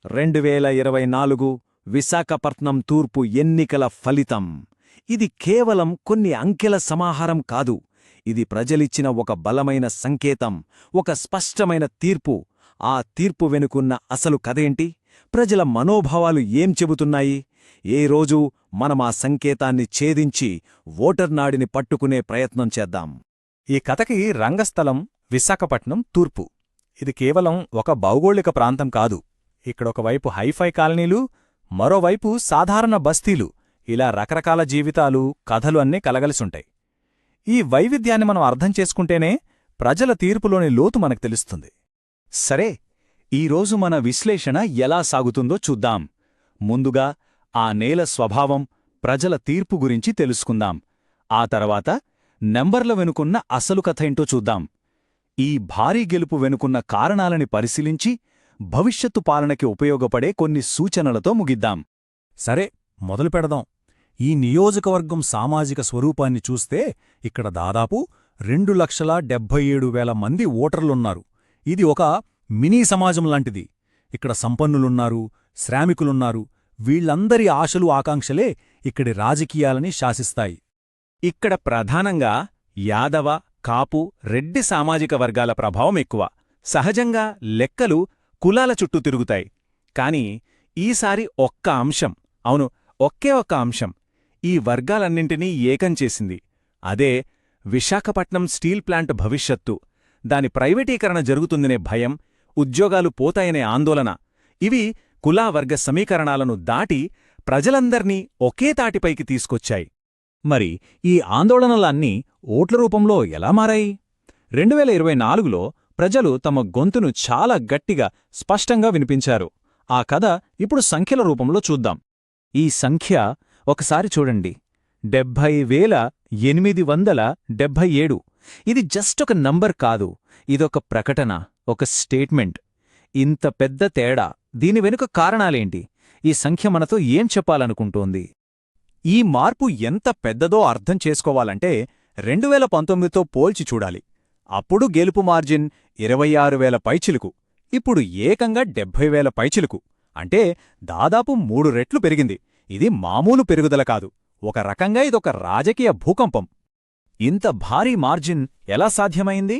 2024 విశాఖపట్నం తూర్పు ఎన్నికల ఫలితం. ఇది కేవలం కొన్ని అంకెల సమాహారం కాదు. ఇది ప్రజలిచ్చిన ఒక బలమైన సంకేతం, ఒక స్పష్టమైన తీర్పు. ఆ తీర్పు వెనుకున్న అసలు కథేంటి? ప్రజల మనోభావాలు ఏం చెబుతున్నాయి? ఏ రోజు మనమా సంకేతాన్ని ఛేదించి ఓటర్నాడిని పట్టుకునే ప్రయత్నం చేద్దాం. ఈ కథకి రంగస్థలం విశాఖపట్నం తూర్పు. ఇది కేవలం ఒక భౌగోళిక ప్రాంతం కాదు. ఇక్కడొకవైపు హైఫై కాలనీలు, మరోవైపు సాధారణ బస్తీలు, ఇలా రకరకాల జీవితాలు, కథలు అన్నీ కలగలిసుంటాయి. ఈ వైవిధ్యాన్ని మనం అర్థం చేసుకుంటేనే ప్రజల తీర్పులోని లోతు మనకు తెలుస్తుంది. సరే, ఈరోజు మన విశ్లేషణ ఎలా సాగుతుందో చూద్దాం. ముందుగా ఆ నేల స్వభావం, ప్రజల తీర్పు గురించి తెలుసుకుందాం. ఆ తర్వాత నెంబర్ల వెనుకున్న అసలు కథేంటో చూద్దాం. ఈ భారీ గెలుపు వెనుకున్న కారణాలని పరిశీలించి భవిష్యత్తు పాలనకి ఉపయోగపడే కొన్ని సూచనలతో ముగిద్దాం. సరే, మొదలు పెడదాం. ఈ నియోజకవర్గం సామాజిక స్వరూపాన్ని చూస్తే ఇక్కడ దాదాపు 2,77,000 మంది ఓటర్లున్నారు. ఇది ఒక మినీ సమాజం లాంటిది. ఇక్కడ సంపన్నులున్నారు, శ్రామికులున్నారు. వీళ్లందరి ఆశలు, ఆకాంక్షలే ఇక్కడి రాజకీయాలని శాసిస్తాయి. ఇక్కడ ప్రధానంగా యాదవ, కాపు, రెడ్డి సామాజిక వర్గాల ప్రభావం ఎక్కువ. సహజంగా లెక్కలు కులాల చుట్టూ తిరుగుతాయి. కాని ఈసారి ఒక్క అంశం, ఒకే ఒక్క అంశం ఈ వర్గాలన్నింటినీ ఏకం చేసింది. అదే విశాఖపట్నం స్టీల్ ప్లాంట్ భవిష్యత్తు. దాని ప్రైవేటీకరణ జరుగుతుందనే భయం, ఉద్యోగాలు పోతాయనే ఆందోళన, ఇవి కులావర్గ సమీకరణాలను దాటి ప్రజలందర్నీ ఒకే తాటిపైకి తీసుకొచ్చాయి. మరి ఈ ఆందోళనలన్నీ ఓట్ల రూపంలో ఎలా మారాయి? 2024లో ప్రజలు తమ గొంతును చాలా గట్టిగా, స్పష్టంగా వినిపించారు. ఆ కథ ఇప్పుడు సంఖ్యల రూపంలో చూద్దాం. ఈ సంఖ్య ఒకసారి చూడండి, 70,877. ఇది జస్ట్ ఒక నంబర్ కాదు, ఇదొక ప్రకటన, ఒక స్టేట్మెంట్. ఇంత పెద్ద తేడా, దీని వెనుక కారణాలేంటి? ఈ సంఖ్య మనతో ఏం చెప్పాలనుకుంటోంది? ఈ మార్పు ఎంత పెద్దదో అర్థం చేసుకోవాలంటే 2019తో పోల్చి చూడాలి. అప్పుడు గెలుపు మార్జిన్ 26,000 పైచిలుకు, ఇప్పుడు ఏకంగా 70,000 పైచిలుకు. అంటే దాదాపు 3 రెట్లు పెరిగింది. ఇది మామూలు పెరుగుదల కాదు, ఒక రకంగా ఇదొక రాజకీయ భూకంపం. ఇంత భారీ మార్జిన్ ఎలా సాధ్యమైంది?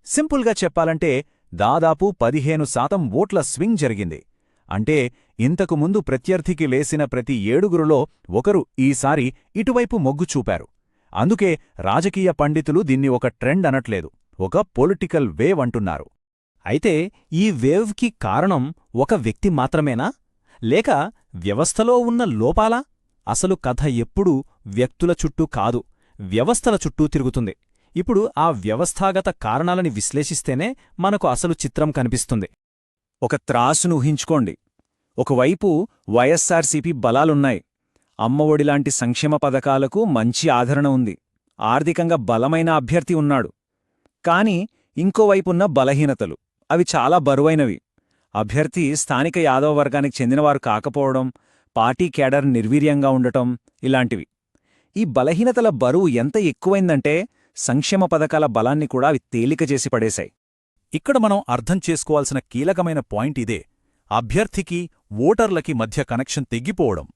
సింపుల్గా చెప్పాలంటే దాదాపు 15% ఓట్ల స్వింగ్ జరిగింది. అంటే ఇంతకుముందు ప్రత్యర్థికి లేసిన ప్రతి 7గురులో ఒకరు ఈసారి ఇటువైపు మొగ్గు చూపారు. అందుకే రాజకీయ పండితులు దీన్ని ఒక ట్రెండ్ అనట్లేదు, ఒక పొలిటికల్ వేవ్ అంటున్నారు. అయితే ఈ వేవ్కి కారణం ఒక వ్యక్తి మాత్రమేనా? లేక వ్యవస్థలో ఉన్న లోపాలా? అసలు కథ ఎప్పుడూ వ్యక్తుల చుట్టూ కాదు, వ్యవస్థల చుట్టూ తిరుగుతుంది. ఇప్పుడు ఆ వ్యవస్థాగత కారణాలని విశ్లేషిస్తేనే మనకు అసలు చిత్రం కనిపిస్తుంది. ఒక త్రాసును ఊహించుకోండి. ఒకవైపు వైఎస్సార్సీపీ బలాలున్నాయి. అమ్మఒడిలాంటి సంక్షేమ పథకాలకు మంచి ఆదరణ ఉంది. ఆర్థికంగా బలమైన అభ్యర్థి ఉన్నాడు. కాని ఇంకోవైపున్న బలహీనతలు, అవి చాలా బరువైనవి. అభ్యర్థి స్థానిక యాదవ వర్గానికి చెందినవారు కాకపోవడం, పార్టీ కేడర్ నిర్వీర్యంగా ఉండటం, ఇలాంటివి. ఈ బలహీనతల బరువు ఎంత ఎక్కువైందంటే సంక్షేమ పథకాల బలాన్ని కూడా అవి తేలిక చేసి పడేశాయి. ఇక్కడ మనం అర్థం చేసుకోవాల్సిన కీలకమైన పాయింట్ ఇదే: అభ్యర్థికి, ఓటర్లకి మధ్య కనెక్షన్ తెగ్గిపోవడం.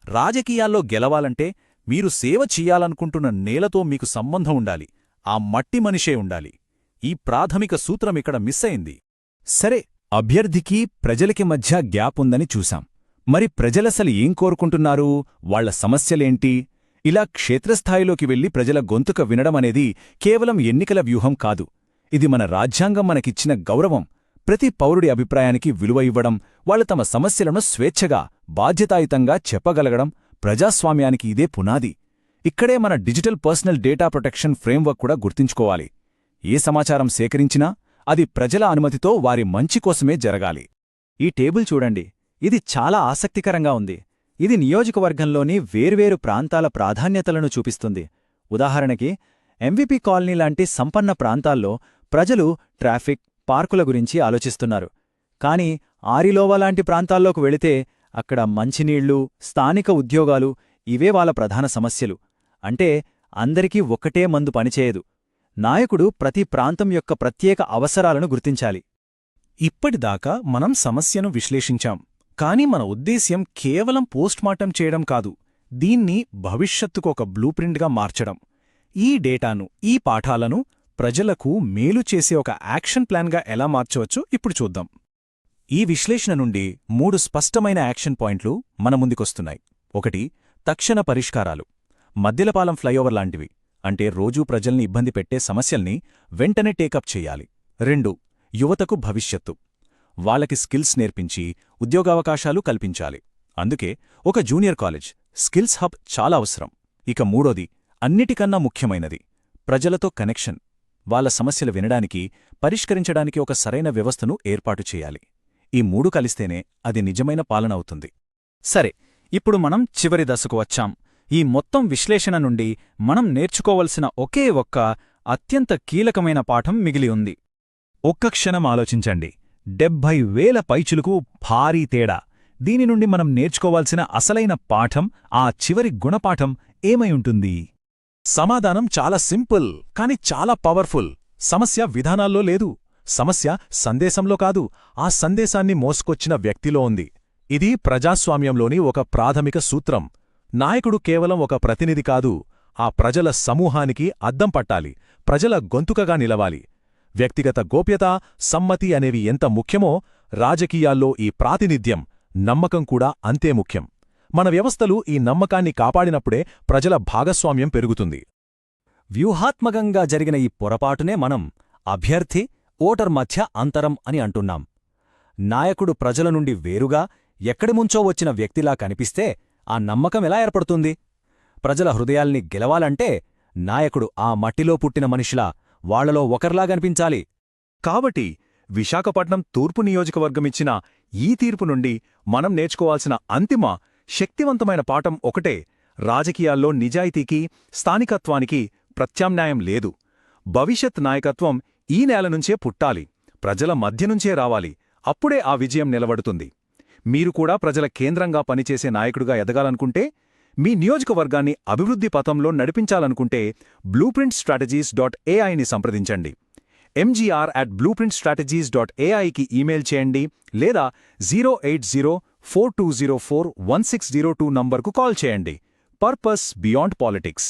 రాజకీయాల్లో గెలవాలంటే మీరు సేవ చెయ్యాలనుకుంటున్న నేలతో మీకు సంబంధం ఉండాలి, ఆ మట్టి మనిషే ఉండాలి. ఈ ప్రాథమిక సూత్రం ఇక్కడ మిస్ అయింది. సరే, అభ్యర్థికి, ప్రజలకి మధ్య గ్యాప్ ఉందని చూశాం. మరి ప్రజలసలు ఏం కోరుకుంటున్నారు? వాళ్ల సమస్యలేంటి? ఇలా క్షేత్రస్థాయిలోకి వెళ్లి ప్రజల గొంతుక వినడమనేది కేవలం ఎన్నికల వ్యూహం కాదు. ఇది మన రాజ్యాంగం మనకిచ్చిన గౌరవం. ప్రతి పౌరుడి అభిప్రాయానికి విలువ ఇవ్వడం, వాళ్ళు తమ సమస్యలను స్వేచ్ఛగా, బాధ్యతాయుతంగా చెప్పగలగడం, ప్రజాస్వామ్యానికి ఇదే పునాది. ఇక్కడే మన digital personal data protection framework కూడా గుర్తుంచుకోవాలి. ఏ సమాచారం సేకరించినా అది ప్రజల అనుమతితో వారి మంచి కోసమే జరగాలి. ఈ టేబుల్ చూడండి, ఇది చాలా ఆసక్తికరంగా ఉంది. ఇది నియోజకవర్గంలోని వేర్వేరు ప్రాంతాల ప్రాధాన్యతలను చూపిస్తుంది. ఉదాహరణకి ఎంవిపి కాలనీ లాంటి సంపన్న ప్రాంతాల్లో ప్రజలు ట్రాఫిక్, పార్కుల గురించి ఆలోచిస్తున్నారు. కాని ఆరిలోవా లాంటి ప్రాంతాల్లోకి వెళితే అక్కడ మంచినీళ్లు, స్థానిక ఉద్యోగాలు, ఇవే వాళ్ళ ప్రధాన సమస్యలు. అంటే అందరికీ ఒక్కటే మందు పనిచేయదు. నాయకుడు ప్రతి ప్రాంతం యొక్క ప్రత్యేక అవసరాలను గుర్తించాలి. ఇప్పటిదాకా మనం సమస్యను విశ్లేషించాం. కానీ మన ఉద్దేశ్యం కేవలం పోస్ట్మార్టం చేయడం కాదు, దీన్ని భవిష్యత్తుకు ఒక బ్లూప్రింట్గా మార్చడం. ఈ డేటాను, ఈ పాఠాలను ప్రజలకు మేలు చేసే ఒక యాక్షన్ ప్లాన్గా ఎలా మార్చవచ్చో ఇప్పుడు చూద్దాం. ఈ విశ్లేషణ నుండి 3 స్పష్టమైన యాక్షన్ పాయింట్లు మన ముందుకొస్తున్నాయి. 1. తక్షణ పరిష్కారాలు. మద్దెలపాలెం ఫ్లైఓవర్ లాంటివి, అంటే రోజూ ప్రజల్ని ఇబ్బంది పెట్టే సమస్యల్ని వెంటనే టేకప్ చెయ్యాలి. 2. యువతకు భవిష్యత్తు. వాళ్ళకి స్కిల్స్ నేర్పించి ఉద్యోగావకాశాలు కల్పించాలి. అందుకే ఒక జూనియర్ కాలేజ్, స్కిల్స్ హబ్ చాలా అవసరం. ఇక 3. అన్నిటికన్నా ముఖ్యమైనది ప్రజలతో కనెక్షన్. వాళ్ళ సమస్యలు వినడానికి, పరిష్కరించడానికి ఒక సరైన వ్యవస్థను ఏర్పాటు చేయాలి. ఈ 3 కలిస్తేనే అది నిజమైన పాలన అవుతుంది. సరే, ఇప్పుడు మనం చివరి దశకు వచ్చాం. ఈ మొత్తం విశ్లేషణ నుండి మనం నేర్చుకోవలసిన ఒకే ఒక్క అత్యంత కీలకమైన పాఠం మిగిలి ఉంది. ఒక్క క్షణం ఆలోచించండి. 70,000 పైచులకు భారీ తేడా. దీని నుండి మనం నేర్చుకోవాల్సిన అసలైన పాఠం, ఆ చివరి గుణపాఠం ఏమై ఉంటుంది? సమాధానం చాలా సింపుల్, కాని చాలా పవర్ఫుల్. సమస్య విధానాల్లో లేదు. సమస్య సందేశంలో కాదు, ఆ సందేశాన్ని మోసుకొచ్చిన వ్యక్తిలో ఉంది. ఇది ప్రజాస్వామ్యంలోని ఒక ప్రాథమిక సూత్రం. నాయకుడు కేవలం ఒక ప్రతినిధి కాదు, ఆ ప్రజల సమూహానికి అద్దం పట్టాలి, ప్రజల గొంతుకగా నిలవాలి. వ్యక్తిగత గోప్యత, సమ్మతి అనేవి ఎంత ముఖ్యమో, రాజకీయాల్లో ఈ ప్రాతినిధ్యం, నమ్మకం కూడా అంతే ముఖ్యం. మన వ్యవస్థలు ఈ నమ్మకాన్ని కాపాడినప్పుడే ప్రజల భాగస్వామ్యం పెరుగుతుంది. వ్యూహాత్మకంగా జరిగిన ఈ పొరపాటునే మనం అభ్యర్థి, ఓటర్ మధ్య అంతరం అని అంటున్నాం. నాయకుడు ప్రజల నుండి వేరుగా, ఎక్కడిముంచో వచ్చిన వ్యక్తిలా కనిపిస్తే ఆ నమ్మకం ఎలా ఏర్పడుతుంది? ప్రజల హృదయాల్ని గెలవాలంటే నాయకుడు ఆ మట్టిలో పుట్టిన మనిషిలా, వాళ్లలో ఒకర్లాగనిపించాలి. కాబట్టి విశాఖపట్నం తూర్పు నియోజకవర్గమిచ్చిన ఈ తీర్పు నుండి మనం నేర్చుకోవాల్సిన అంతిమ, శక్తివంతమైన పాఠం ఒకటే: రాజకీయాల్లో నిజాయితీకి, స్థానికత్వానికి ప్రత్యామ్నాయం లేదు. భవిష్యత్ నాయకత్వం ఈ నేలనుంచే పుట్టాలి, ప్రజల మధ్యనుంచే రావాలి. అప్పుడే ఆ విజయం నిలబడుతుంది. మీరు కూడా ప్రజల కేంద్రంగా పనిచేసే నాయకుడిగా ఎదగాలనుకుంటే, మీ నియోజకవర్గాన్ని అభివృద్ధి పథంలో నడిపించాలనుకుంటే blueprintstrategies.ai ని సంప్రదించండి. mgr@blueprintstrategies.ai కి ఈమెయిల్ చేయండి, లేదా 08042041602 నంబర్కు కాల్ చేయండి. Purpose beyond politics.